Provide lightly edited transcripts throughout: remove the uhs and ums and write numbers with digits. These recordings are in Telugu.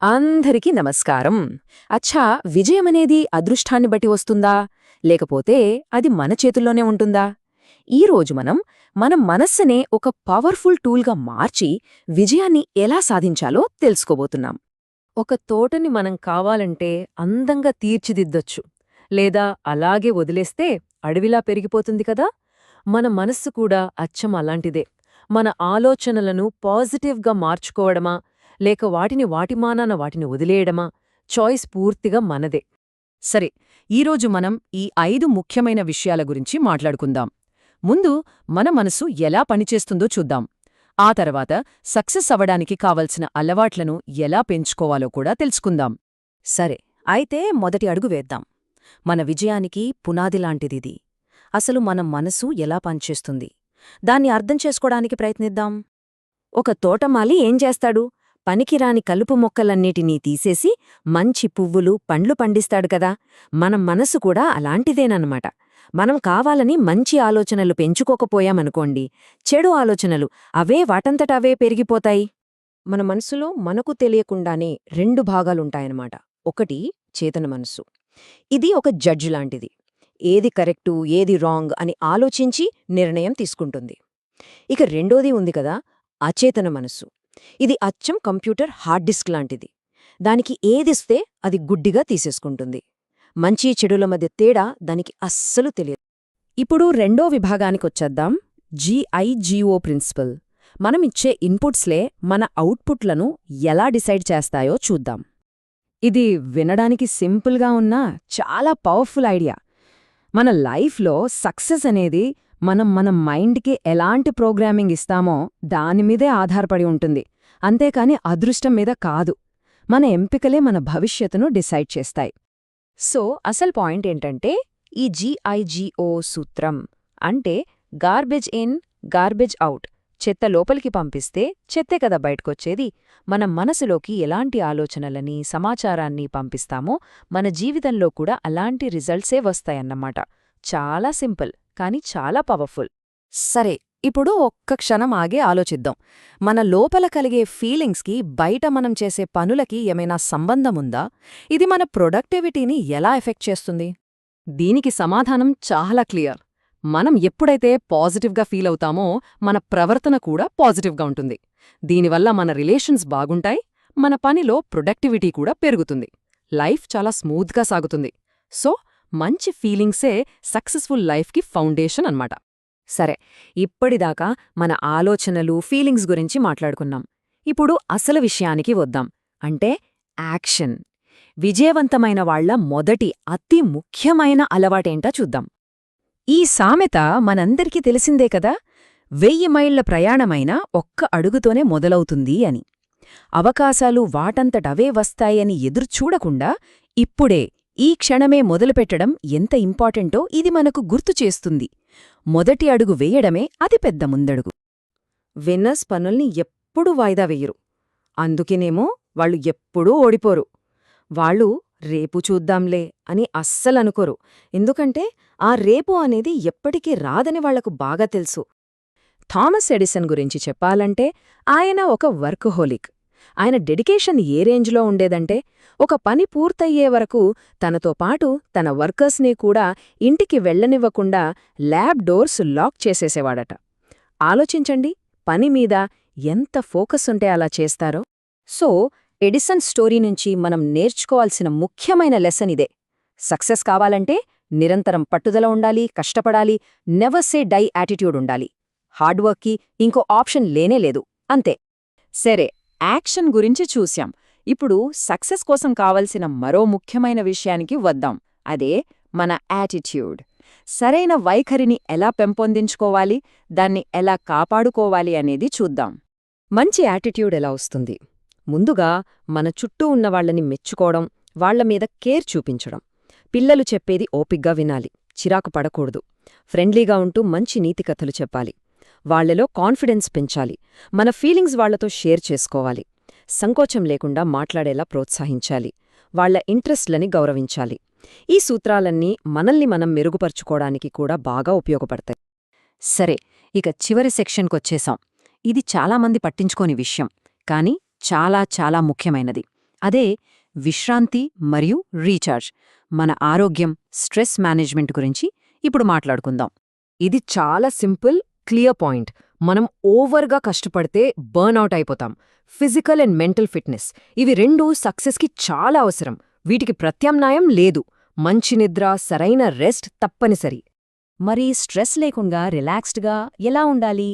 అందరికీ నమస్కారం. అచ్చా, విజయమనేది అదృష్టాన్ని బట్టి వస్తుందా, లేకపోతే అది మన చేతుల్లోనే ఉంటుందా? ఈరోజు మన మనస్సునే ఒక పవర్ఫుల్ టూల్గా మార్చి విజయాన్ని ఎలా సాధించాలో తెలుసుకోబోతున్నాం. ఒక తోటని మనం కావాలంటే అందంగా తీర్చిదిద్దొచ్చు, లేదా అలాగే వదిలేస్తే అడవిలా పెరిగిపోతుంది కదా. మన మనస్సు కూడా అచ్చం అలాంటిదే. మన ఆలోచనలను పాజిటివ్గా మార్చుకోవడమా, లేక వాటిని వదిలేయడమా, చాయిస్ పూర్తిగా మనదే. సరే, ఈరోజు మనం ఈ 5 ముఖ్యమైన విషయాల గురించి మాట్లాడుకుందాం. ముందు మన మనసు ఎలా పనిచేస్తుందో చూద్దాం. ఆ తర్వాత సక్సెస్ అవ్వడానికి కావలసిన అలవాట్లను ఎలా పెంచుకోవాలో కూడా తెలుసుకుందాం. సరే, అయితే మొదటి అడుగు వేద్దాం. మన విజయానికి పునాదిలాంటిదిది. అసలు మన మనసు ఎలా పనిచేస్తుంది, దాన్ని అర్థం చేసుకోవడానికి ప్రయత్నిద్దాం. ఒక తోటమాలి ఏం చేస్తాడు? పనికిరాని కలుపు మొక్కలన్నిటినీ తీసేసి మంచి పువ్వులు, పండ్లు పండిస్తాడు కదా. మన మనసు కూడా అలాంటిదేనన్నమాట. మనం కావాలని మంచి ఆలోచనలు పెంచుకోకపోయామనుకోండి, చెడు ఆలోచనలు అవే వాటంతట అవే పెరిగిపోతాయి. మన మనసులో మనకు తెలియకుండానే 2 భాగాలుంటాయన్నమాట. ఒకటి చేతన మనస్సు. ఇది ఒక జడ్జి లాంటిది. ఏది కరెక్టు, ఏది రాంగ్ అని ఆలోచించి నిర్ణయం తీసుకుంటుంది. ఇక రెండోది ఉంది కదా, అచేతన మనస్సు. ఇది అచ్చం కంప్యూటర్ హార్డ్ డిస్క్ లాంటిది. దానికి ఏదిస్తే అది గుడ్డిగా తీసేసుకుంటుంది. మంచి చెడుల మధ్య తేడా దానికి అస్సలు తెలియదు. ఇప్పుడు రెండో విభాగానికొచ్చేద్దాం. GIGO principal. మనమిచ్చే ఇన్పుట్స్లే మన అవుట్పుట్లను ఎలా డిసైడ్ చేస్తాయో చూద్దాం. ఇది వినడానికి సింపుల్గా ఉన్నా చాలా పవర్ఫుల్ ఐడియా. మన లైఫ్లో సక్సెస్ అనేది మన మైండ్కి ఎలాంటి ప్రోగ్రామింగ్ ఇస్తామో దానిమీదే ఆధారపడి ఉంటుంది, అంతేకాని అదృష్టం మీద కాదు. మన ఎంపికలే మన భవిష్యత్తును డిసైడ్ చేస్తాయి. సో అసలు పాయింట్ ఏంటంటే, ఈ GIGO సూత్రం అంటే గార్బేజ్ ఇన్, గార్బేజ్ అవుట్. చెత్త లోపలికి పంపిస్తే చెత్తే కదా బయటకొచ్చేది. మన మనసులోకి ఎలాంటి ఆలోచనలని, సమాచారాన్ని పంపిస్తామో మన జీవితంలో కూడా అలాంటి రిజల్ట్సే వస్తాయన్నమాట. చాలా సింపుల్, కానీ చాలా పవర్ఫుల్. సరే, ఇప్పుడు ఒక్క క్షణం ఆగి ఆలోచిద్దాం. మన లోపల కలిగే ఫీలింగ్స్కి బయట మనం చేసే పనులకి ఏమైనా సంబంధముందా? ఇది మన ప్రొడక్టివిటీని ఎలా ఎఫెక్ట్ చేస్తుంది? దీనికి సమాధానం చాలా క్లియర్. మనం ఎప్పుడైతే పాజిటివ్గా ఫీల్ అవుతామో మన ప్రవర్తన కూడా పాజిటివ్గా ఉంటుంది. దీనివల్ల మన రిలేషన్స్ బాగుంటాయి, మన పనిలో ప్రొడక్టివిటీ కూడా పెరుగుతుంది. లైఫ్ చాలా స్మూత్గా సాగుతుంది. సో మంచి ఫీలింగ్సే సక్సెస్ఫుల్ లైఫ్కి ఫౌండేషన్ అన్నమాట. సరే, ఇప్పటిదాకా మన ఆలోచనలు, ఫీలింగ్స్ గురించి మాట్లాడుకున్నాం. ఇప్పుడు అసలు విషయానికి వద్దాం, అంటే యాక్షన్. విజయవంతమైన వాళ్ల మొదటి అతి ముఖ్యమైన అలవాటేంటో చూద్దాం. ఈ సామెత మనందరికీ తెలిసిందే కదా, 1000 మైళ్ల ప్రయాణమైనా ఒక్క అడుగుతోనే మొదలవుతుంది అని. అవకాశాలు వాటంతటవే వస్తాయని ఎదురుచూడకుండా ఇప్పుడే, ఈ క్షణమే మొదలుపెట్టడం ఎంత ఇంపార్టెంటో ఇది మనకు గుర్తు చేస్తుంది. మొదటి అడుగు వేయడమే అతిపెద్ద ముందడుగు. విన్నర్స్ పనుల్ని ఎప్పుడూ వాయిదా వెయ్యరు. అందుకేనేమో వాళ్ళు ఎప్పుడూ ఓడిపోరు. వాళ్ళు రేపు చూద్దాంలే అని అస్సలనుకోరు. ఎందుకంటే ఆ రేపు అనేది ఎప్పటికీ రాదని వాళ్లకు బాగా తెలుసు. థామస్ ఎడిసన్ గురించి చెప్పాలంటే ఆయన ఒక వర్కహోలిక్. ఆయన డెడికేషన్ ఏ రేంజ్లో ఉండేదంటే, ఒక పని పూర్తయ్యే వరకు తనతో పాటు తన వర్కర్స్ని కూడా ఇంటికి వెళ్లనివ్వకుండా ల్యాబ్ డోర్స్ లాక్ చేసేసేవాడట. ఆలోచించండి, పని మీద ఎంత ఫోకస్ ఉంటే అలా చేస్తారో. సో ఎడిసన్ స్టోరీ నుంచి మనం నేర్చుకోవాల్సిన ముఖ్యమైన లెసన్ ఇదే. సక్సెస్ కావాలంటే నిరంతరం పట్టుదల ఉండాలి, కష్టపడాలి, నెవర్ సే డై యాటిట్యూడ్ ఉండాలి. హార్డ్వర్క్కి ఇంకో ఆప్షన్ లేనేలేదు, అంతే. సరే, యాక్షన్ గురించి చూశాం. ఇప్పుడు సక్సెస్ కోసం కావలసిన మరో ముఖ్యమైన విషయానికి వద్దాం. అదే మన యాటిట్యూడ్. సరైన వైఖరిని ఎలా పెంపొందించుకోవాలి, దాన్ని ఎలా కాపాడుకోవాలి అనేది చూద్దాం. మంచి యాటిట్యూడ్ ఎలా వస్తుంది? ముందుగా మన చుట్టూ ఉన్నవాళ్లని మెచ్చుకోవడం, వాళ్లమీద కేర్ చూపించడం. పిల్లలు చెప్పేది ఓపిగ్గా వినాలి, చిరాకు పడకూడదు. ఫ్రెండ్లీగా ఉంటూ మంచి నీతికథలు చెప్పాలి. వాళ్లలో కాన్ఫిడెన్స్ పెంచాలి. మన ఫీలింగ్స్ వాళ్లతో షేర్ చేసుకోవాలి. సంకోచం లేకుండా మాట్లాడేలా ప్రోత్సహించాలి. వాళ్ల ఇంట్రెస్ట్లని గౌరవించాలి. ఈ సూత్రాలన్నీ మనల్ని మనం మెరుగుపరుచుకోవడానికి కూడా బాగా ఉపయోగపడతాయి. సరే, ఇక చివరి సెక్షన్కొచ్చేశాం. ఇది చాలామంది పట్టించుకోని విషయం, కానీ చాలా చాలా ముఖ్యమైనది. అదే విశ్రాంతి మరియు రీఛార్జ్. మన ఆరోగ్యం, స్ట్రెస్ మేనేజ్మెంట్ గురించి ఇప్పుడు మాట్లాడుకుందాం. ఇది చాలా సింపుల్, క్లియర్ పాయింట్. మనం ఓవర్గా కష్టపడితే బర్న్అవుట్ అయిపోతాం. ఫిజికల్ అండ్ మెంటల్ ఫిట్నెస్ ఇవి రెండూ సక్సెస్కి చాలా అవసరం. వీటికి ప్రత్యామ్నాయం లేదు. మంచి నిద్ర, సరైన రెస్ట్ తప్పనిసరి. మరి స్ట్రెస్ లేకుండా రిలాక్స్డ్గా ఎలా ఉండాలి?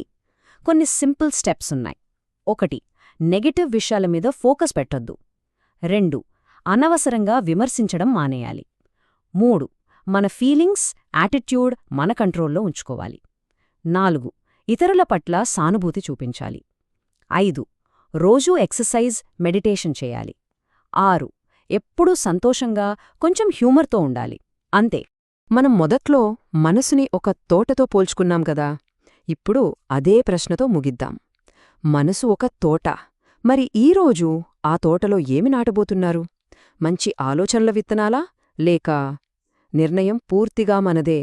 కొన్ని సింపుల్ స్టెప్స్ ఉన్నాయి. 1. నెగటివ్ విషయాల మీద ఫోకస్ పెట్టొద్దు. 2. అనవసరంగా విమర్శించడం మానేయాలి. 3. మన ఫీలింగ్స్, యాటిట్యూడ్ మన కంట్రోల్లో ఉంచుకోవాలి. 4. ఇతరుల పట్ల సానుభూతి చూపించాలి. 5. రోజూ ఎక్సర్సైజ్, మెడిటేషన్ చేయాలి. 6. ఎప్పుడూ సంతోషంగా, కొంచెం హ్యూమర్తో ఉండాలి. అంతే. మనం మొదట్లో మనసుని ఒక తోటతో పోల్చుకున్నాం కదా, ఇప్పుడు అదే ప్రశ్నతో ముగిద్దాం. మనసు ఒక తోట. మరి ఈరోజు ఆ తోటలో ఏమి నాటబోతున్నారు? మంచి ఆలోచనల విత్తనాలా, లేక నిర్ణయం పూర్తిగా మనదే?